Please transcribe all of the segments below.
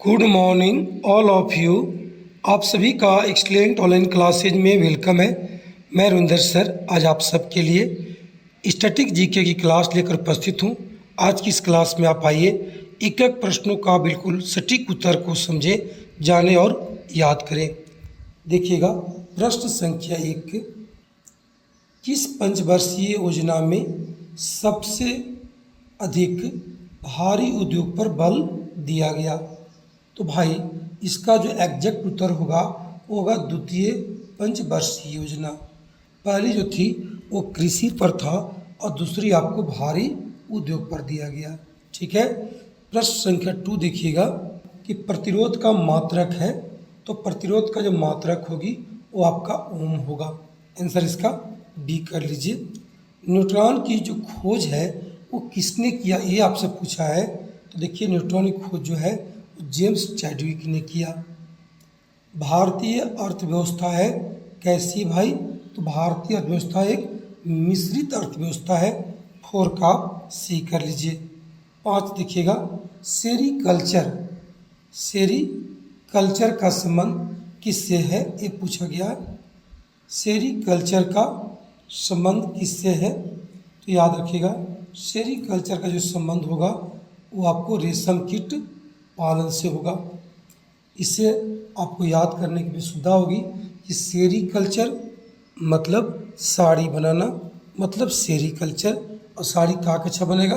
Good morning all of you. आप सभी का एक्सलेंट ऑनलाइन क्लासेज में वेलकम है। मैं रविंदर सर आज आप सबके लिए स्टैटिक जीके की क्लास लेकर उपस्थित हूँ। आज की इस क्लास में आप आइए एक एक प्रश्नों का बिल्कुल सटीक उत्तर को समझें, जानें और याद करें। देखिएगा प्रश्न संख्या 1, किस पंचवर्षीय योजना में सबसे अधिक भारी उद्योग पर बल दिया गया? तो भाई इसका जो एग्जैक्ट उत्तर होगा वो होगा द्वितीय पंचवर्षीय योजना। पहली जो थी वो कृषि पर था और दूसरी आपको भारी उद्योग पर दिया गया। ठीक है। प्रश्न संख्या 2 देखिएगा कि प्रतिरोध का मात्रक है, तो प्रतिरोध का जो मात्रक होगी वो आपका ओम होगा। आंसर इसका बी कर लीजिए। न्यूट्रॉन की जो खोज है वो किसने किया, ये आपसे पूछा है। तो देखिए न्यूट्रॉन की खोज जो है जेम्स चैडविक ने किया। भारतीय अर्थव्यवस्था है कैसी भाई? तो भारतीय अर्थव्यवस्था एक मिश्रित अर्थव्यवस्था है। 4 का सी कर लीजिए। 5 देखिएगा सेरीकल्चर का संबंध किससे है, ये पूछा गया है। सेरीकल्चर का संबंध किससे है? तो याद रखिएगा सेरीकल्चर का जो संबंध होगा वो आपको रेशम कीट पालन से होगा। इससे आपको याद करने की भी सुविधा होगी कि सेरीकल्चर मतलब साड़ी बनाना, मतलब सेरीकल्चर, और साड़ी कहाँ का अच्छा बनेगा?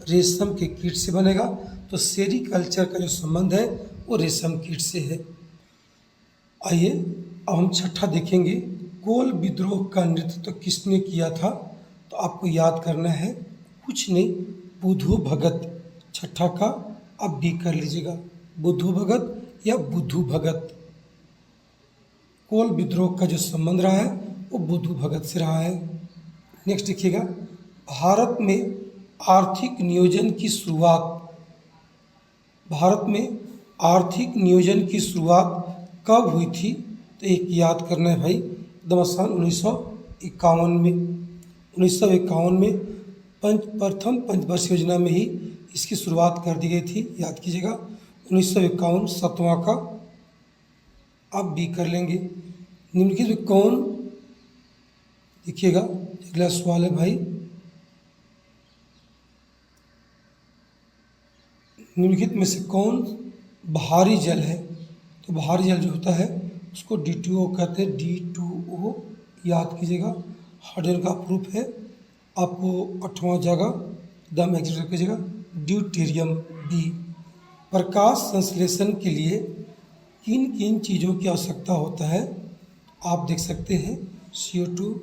रेशम के कीट से बनेगा। तो सेरीकल्चर का जो संबंध है वो रेशम कीट से है। आइए अब हम छठा देखेंगे, कोल विद्रोह का नेतृत्व किसने किया था? तो आपको याद करना है कुछ नहीं, बुद्धू भगत। छठा का आप बी कर लीजिएगा, बुद्धू भगत या बुद्धू भगत। कोल विद्रोह का जो संबंध रहा है वो बुद्धू भगत से रहा है। नेक्स्ट देखिएगा, भारत में आर्थिक नियोजन की शुरुआत कब हुई थी? तो एक याद करना है भाई, एकदम आसान, 1951 में। 1951 में प्रथम पंचवर्षीय योजना में ही इसकी शुरुआत कर दी गई थी। याद कीजिएगा 1951 7वां का आप बी कर लेंगे। निम्नलिखित में कौन, देखिएगा अगला सवाल है भाई, निम्नलिखित में से कौन भारी जल है? तो भारी जल जो होता है उसको D2O कहते हैं, D2O याद कीजिएगा। हाइड्रोजन का प्रूफ है आपको 8वां जगह एकदम एग्जिट कीजिएगा, ड्यूटेरियम बी। प्रकाश संश्लेषण के लिए किन किन चीज़ों की आवश्यकता होता है? आप देख सकते हैं CO2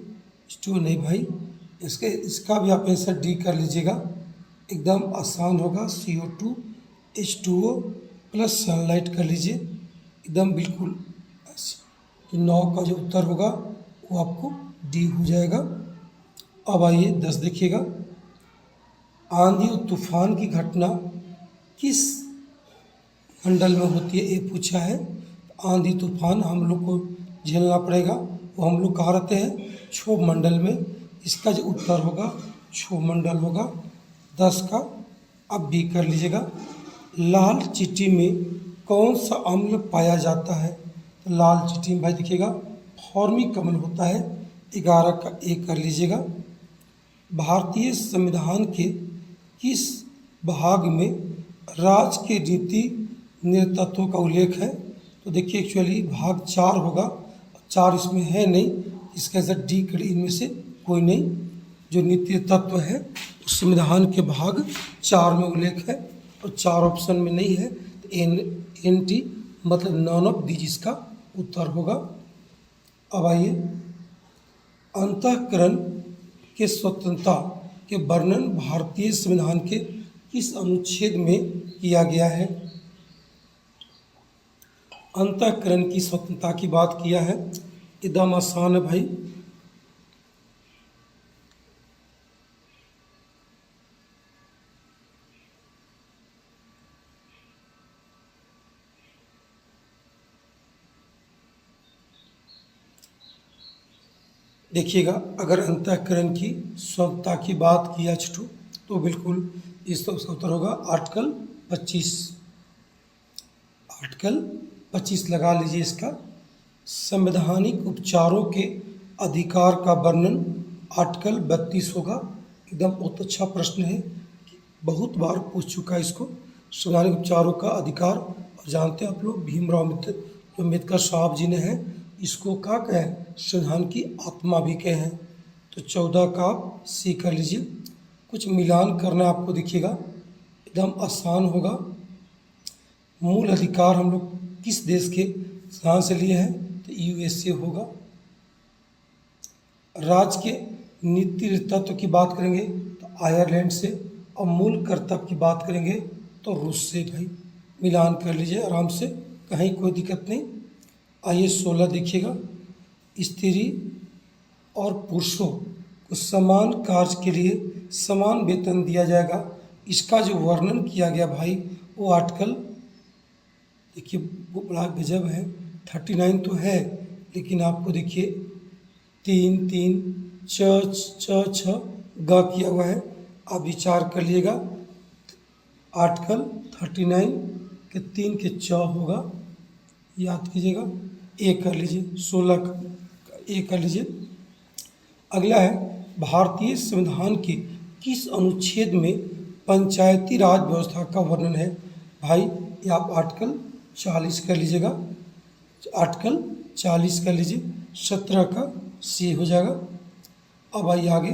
H2O नहीं भाई, इसका भी आप आंसर डी कर लीजिएगा, एकदम आसान होगा। CO2 H2O प्लस सनलाइट कर लीजिए, एकदम बिल्कुल। तो 9 का जो उत्तर होगा वो आपको डी हो जाएगा। अब आइए 10 देखिएगा, आंधी और तूफान की घटना किस मंडल में होती है, ये पूछा है। आंधी तूफान हम लोग को झेलना पड़ेगा, वो हम लोग कहाँ रहते हैं? क्षोभ मंडल में। इसका जो उत्तर होगा क्षोभ मंडल होगा। 10 का अब बी कर लीजिएगा। लाल चींटी में कौन सा अम्ल पाया जाता है? तो लाल चींटी में भाई देखिएगा फॉर्मिक अम्ल होता है। 11 का ए कर लीजिएगा। भारतीय संविधान के किस भाग में राज्य के नीति निर्तत्वों का उल्लेख है? तो देखिए एक्चुअली भाग 4 होगा, 4 इसमें है नहीं, इसका आंसर डी कर, इनमें से कोई नहीं। जो नीति तत्व है उस संविधान के भाग 4 में उल्लेख है और 4 ऑप्शन में नहीं है, तो NT मतलब नॉन ऑफ दीज इसका उत्तर होगा। अब आइए, अंतःकरण के स्वतंत्रता के वर्णन भारतीय संविधान के किस अनुच्छेद में किया गया है? अंतःकरण की स्वतंत्रता की बात किया है, एकदम आसान है भाई। देखिएगा अगर अंतःकरण की स्वतंत्रता की बात किया छठू तो बिल्कुल इसका उत्तर होगा आर्टिकल 25। आर्टिकल 25 लगा लीजिए इसका। संवैधानिक उपचारों के अधिकार का वर्णन आर्टिकल 32 होगा। एकदम बहुत अच्छा प्रश्न है, बहुत बार पूछ चुका है इसको। संवैधानिक उपचारों का अधिकार, और जानते हैं आप लोग भीमराव अम्बेडकर साहब जी ने है इसको क्या कहे, संविधान की आत्मा भी कहे हैं। तो 14 का आप सी कर लीजिए। कुछ मिलान करना आपको दिखेगा, एकदम आसान होगा। मूल अधिकार हम लोग किस देश के संविधान से लिए हैं, तो यूएसए होगा। राज्य के नीति तत्व की बात करेंगे तो आयरलैंड से, और मूल कर्तव्य की बात करेंगे तो रूस से। भाई मिलान कर लीजिए आराम से, कहीं कोई दिक्कत नहीं। आइए 16 देखिएगा। स्त्री और पुरुषों को समान कार्य के लिए समान वेतन दिया जाएगा, इसका जो वर्णन किया गया भाई वो आर्टिकल, देखिए वो बड़ा गजब है। 39 तो है, लेकिन आपको देखिए 3 3 छ ग किया हुआ है। आप विचार कर लीजिएगा। आर्टिकल 39 के 3 के च होगा, याद कीजिएगा। ए कर लीजिए, 16 का ए कर लीजिए। अगला है भारतीय संविधान के किस अनुच्छेद में पंचायती राज व्यवस्था का वर्णन है। भाई ये आप आर्टिकल 40 कर लीजिएगा, आर्टिकल 40 कर लीजिए। 17 का सी हो जाएगा। अब आइए आगे,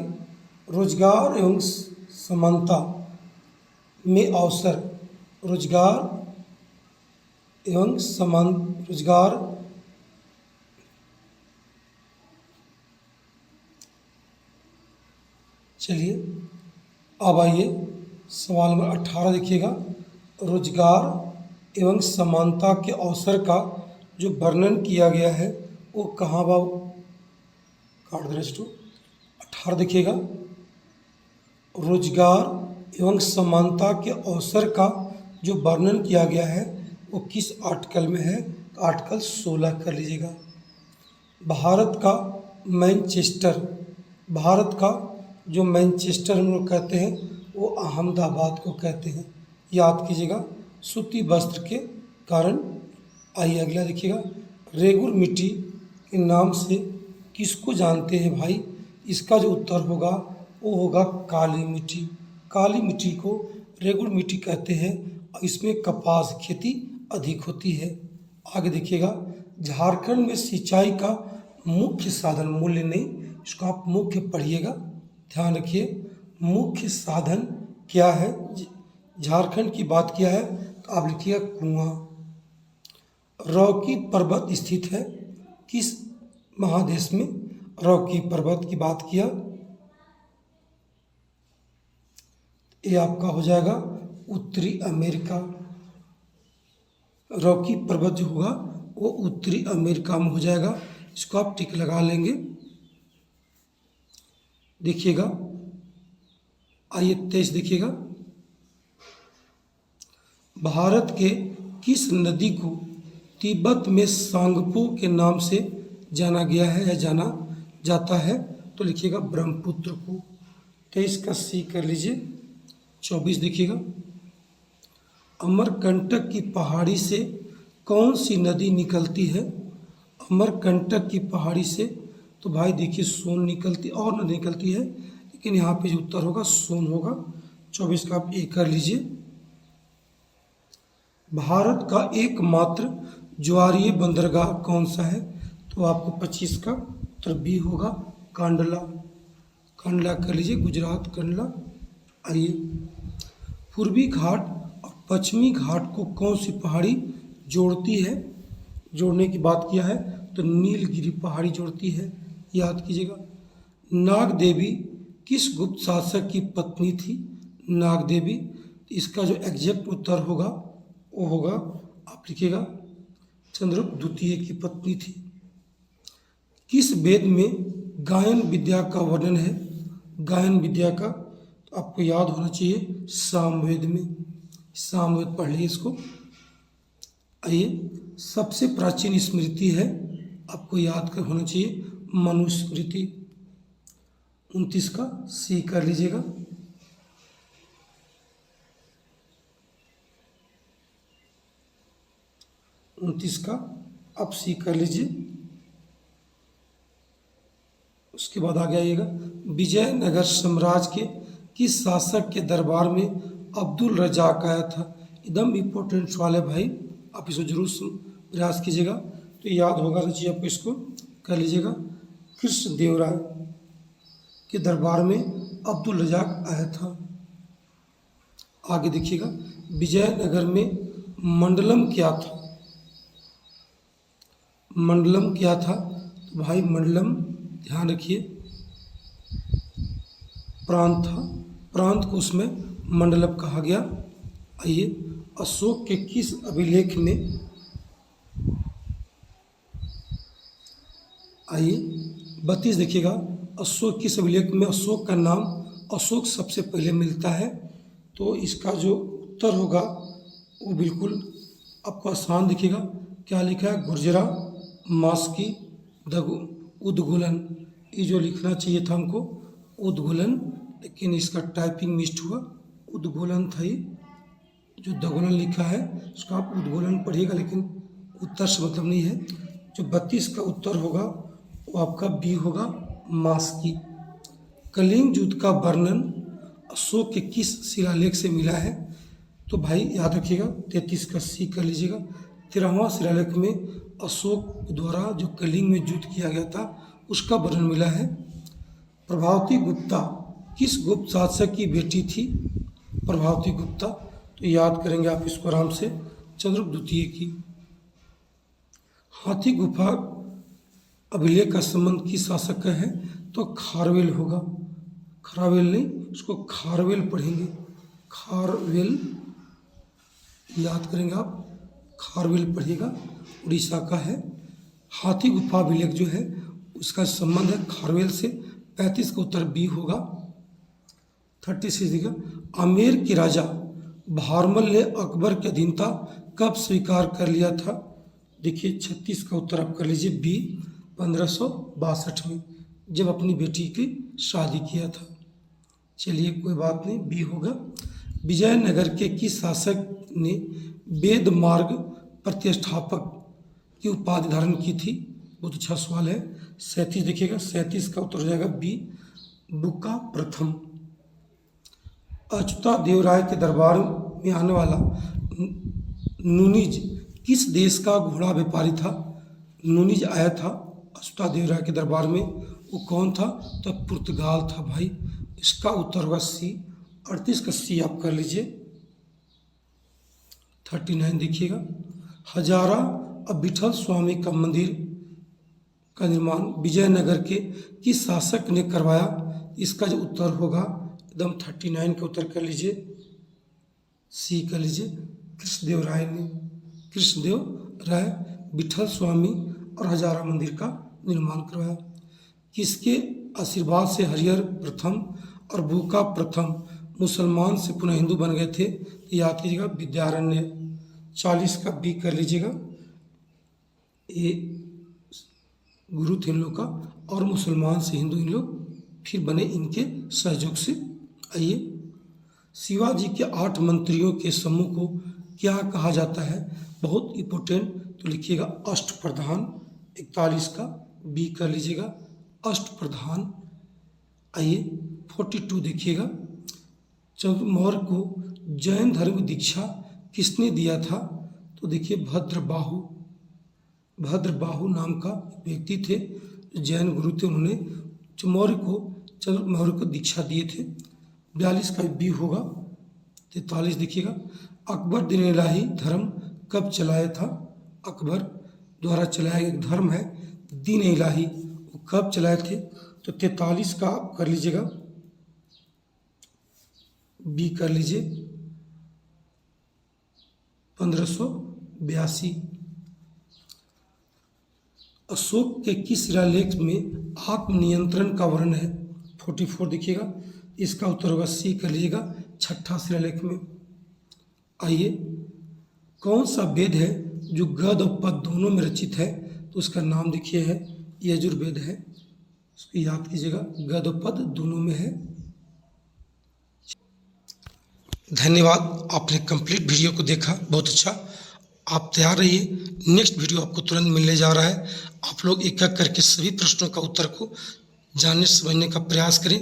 रोजगार एवं समानता में अवसर, रोजगार एवं समान, रोजगार चलिए अब आइए सवाल नंबर 18 देखिएगा। रोजगार एवं समानता के अवसर का जो वर्णन किया गया है वो कहाँ बाबू, काट दृष्टि 18 देखिएगा। रोजगार एवं समानता के अवसर का जो वर्णन किया गया है वो किस आर्टिकल में है, तो आर्टिकल 16 कर लीजिएगा। भारत का मैनचेस्टर, भारत का जो मैनचेस्टर हम लोग कहते हैं वो अहमदाबाद को कहते हैं, याद कीजिएगा, सूती वस्त्र के कारण। आइए अगला देखिएगा। रेगुर मिट्टी के नाम से किसको जानते हैं भाई, इसका जो उत्तर होगा वो होगा काली मिट्टी। काली मिट्टी को रेगुर मिट्टी कहते हैं और इसमें कपास खेती अधिक होती है। आगे देखिएगा। झारखंड में सिंचाई का मुख्य साधन, मूल्य नहीं, इसको आप मुख्य पढ़िएगा, ध्यान रखिए। मुख्य साधन क्या है, झारखंड की बात किया है तो आप लिखिएगा कुआं। रॉकी पर्वत स्थित है किस महादेश में, रॉकी पर्वत की बात किया, ये आपका हो जाएगा उत्तरी अमेरिका। रॉकी पर्वत जो होगा वो उत्तरी अमेरिका में हो जाएगा, इसको आप टिक लगा लेंगे। देखिएगा, आइए 23 देखिएगा। भारत के किस नदी को तिब्बत में सांगपो के नाम से जाना गया है या जाना जाता है, तो लिखिएगा ब्रह्मपुत्र को। 23 का सी कर लीजिए। 24 देखिएगा। अमरकंटक की पहाड़ी से कौन सी नदी निकलती है, अमरकंटक की पहाड़ी से, तो भाई देखिए सोन निकलती, और नदी निकलती है, लेकिन यहाँ पे जो उत्तर होगा सोन होगा। 24 का आप ए कर लीजिए। भारत का एकमात्र ज्वारीय बंदरगाह कौन सा है, तो आपको 25 का उत्तर बी होगा, कांडला। कांडला कर लीजिए, गुजरात कांडला। आइए, पूर्वी घाट और पश्चिमी घाट को कौन सी पहाड़ी जोड़ती है, जोड़ने की बात किया है तो नीलगिरी पहाड़ी जोड़ती है, याद कीजिएगा। नाग देवी किस गुप्त शासक की पत्नी थी, नाग देवी, इसका जो एग्जैक्ट उत्तर होगा वो होगा, आप लिखिएगा, चंद्रगुप्त द्वितीय की पत्नी थी। किस वेद में गायन विद्या का वर्णन है, गायन विद्या का, तो आपको याद होना चाहिए सामवेद में, सामवेद पढ़ लीजिए इसको। आइए, सबसे प्राचीन स्मृति है, आपको याद कर होना चाहिए मनुस्मृति। 29 का सी कर लीजिएगा। 29 का आप सी कर लीजिए। उसके बाद आगे आइएगा, विजयनगर साम्राज्य के किस शासक के दरबार में अब्दुल रजाक आया था। एकदम इम्पोर्टेंट सवाल है भाई, आप इसको जरूर प्रयास कीजिएगा, तो याद होगा तो चाहिए आपको, इसको कर लीजिएगा। कृष्णदेवराय के दरबार में अब्दुल रजाक आया था। आगे देखिएगा, विजयनगर में मंडलम क्या था। मंडलम क्या था, तो भाई मंडलम ध्यान रखिए प्रांत था, प्रांत को उसमें मंडलम कहा गया। आइए, अशोक के किस अभिलेख में, आइए 32 देखिएगा, अशोक किस अभिलेख में अशोक का नाम अशोक सबसे पहले मिलता है। तो इसका जो उत्तर होगा वो बिल्कुल आपको आसान दिखेगा। क्या लिखा है, गुर्जरा मास्की उद्गुलन। ये जो लिखना चाहिए था हमको उद्गुलन, लेकिन इसका टाइपिंग मिस्ड हुआ, उद्गुलन था। ये जो दगुलन लिखा है उसका आप उद्गुलन पढ़िएगा, लेकिन उत्तर से मतलब नहीं है। जो 32 का उत्तर होगा वो आपका बी होगा, मास्की। कलिंग युद्ध का वर्णन अशोक के किस शिलालेख से मिला है। तो भाई याद रखिएगा 33 का सी कर लीजिएगा। 13वां शिलालेख में अशोक द्वारा जो कलिंग में युद्ध किया गया था उसका वर्णन मिला है। प्रभावती गुप्ता किस गुप्त शासक की बेटी थी। प्रभावती गुप्ता, तो याद करेंगे आप इसको आराम से, चंद्रगुप्त द्वितीय की। हाथी गुफा अभिलेख का संबंध किस शासक का है, तो खारवेल होगा। खारवेल नहीं, उसको खारवेल पढ़ेंगे, खारवेल याद करेंगे आप, खारवेल पढ़िएगा, उड़ीसा का है। हाथी गुफा अभिलेख जो है उसका संबंध है खारवेल से। 35 का उत्तर बी होगा। 36 देखिएगा, आमेर के राजा भारमल ने अकबर की अधीनता कब स्वीकार कर लिया था। देखिए 36 का उत्तर आप कर लीजिए बी, 1562 में, जब अपनी बेटी की शादी किया था। चलिए कोई बात नहीं, बी होगा। विजयनगर के किस शासक ने वेद मार्ग प्रतिष्ठापक की उपाधि धारण की थी। बहुत अच्छा सवाल है। 37 देखिएगा, 37 का उत्तर हो जाएगा बी, बुक्का प्रथम। अच्युता देव राय के दरबार में आने वाला नुनिज किस देश का घोड़ा व्यापारी था। नुनिज आया था अच्युता देव राय के दरबार में, वो कौन था, तो पुर्तगाल था भाई। इसका उत्तर होगा सी। 38 का सी आप कर लीजिए। 39 देखिएगा, हजारा अब विठल स्वामी का मंदिर का निर्माण विजयनगर के किस शासक ने करवाया। इसका जो उत्तर होगा एकदम 39 का उत्तर कर लीजिए, सी कर लीजिए, कृष्णदेव राय ने। कृष्णदेव राय विठल स्वामी और हजारा मंदिर का निर्माण करवाया। किसके आशीर्वाद से हरिहर प्रथम और बुका प्रथम मुसलमान से पुनः हिंदू बन गए थे। याद कीजिएगा विद्यारण्य। 40 का बी कर लीजिएगा, ये गुरु थे इन लोग का, और मुसलमान से हिंदू इन लोग फिर बने इनके सहयोग से। आइए, शिवाजी के 8 मंत्रियों के समूह को क्या कहा जाता है। बहुत इंपॉर्टेंट, तो लिखिएगा अष्टप्रधान। 41 का बी कर लीजिएगा, अष्टप्रधान। आइए 42 देखिएगा, चंद्रमौर्य को जैन धर्म की दीक्षा किसने दिया था। तो देखिए भद्रबाहु, भद्रबाहु नाम का व्यक्ति थे, जैन गुरु थे, उन्होंने चंद्रमौर्य को दीक्षा दिए थे। 42 का बी होगा। 43 देखिएगा, अकबर दिन इलाही धर्म कब चलाया था। अकबर द्वारा चलाया एक धर्म है दीन इलाही, वो कब चलाए थे। तो 43 का कर लीजिएगा, बी कर लीजिए, 1582। अशोक के किस शिलालेख में आत्मनियंत्रण का वर्णन है। 44 देखिएगा, इसका उत्तर होगा सी कर लीजिएगा, 6ठा शिलालेख में। आइए, कौन सा वेद है जो गद और पद दोनों में रचित है। तो उसका नाम देखिए है यजुर्वेद है, उसको याद कीजिएगा, गद और पद दोनों में है। धन्यवाद, आपने कंप्लीट वीडियो को देखा, बहुत अच्छा। आप तैयार रहिए, नेक्स्ट वीडियो आपको तुरंत मिलने जा रहा है। आप लोग एक एक करके सभी प्रश्नों का उत्तर को जानने समझने का प्रयास करें।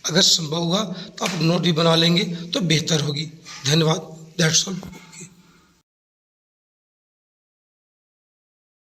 अगर संभव हुआ तो आप नोट भी बना लेंगे तो बेहतर होगी। धन्यवाद। That's all.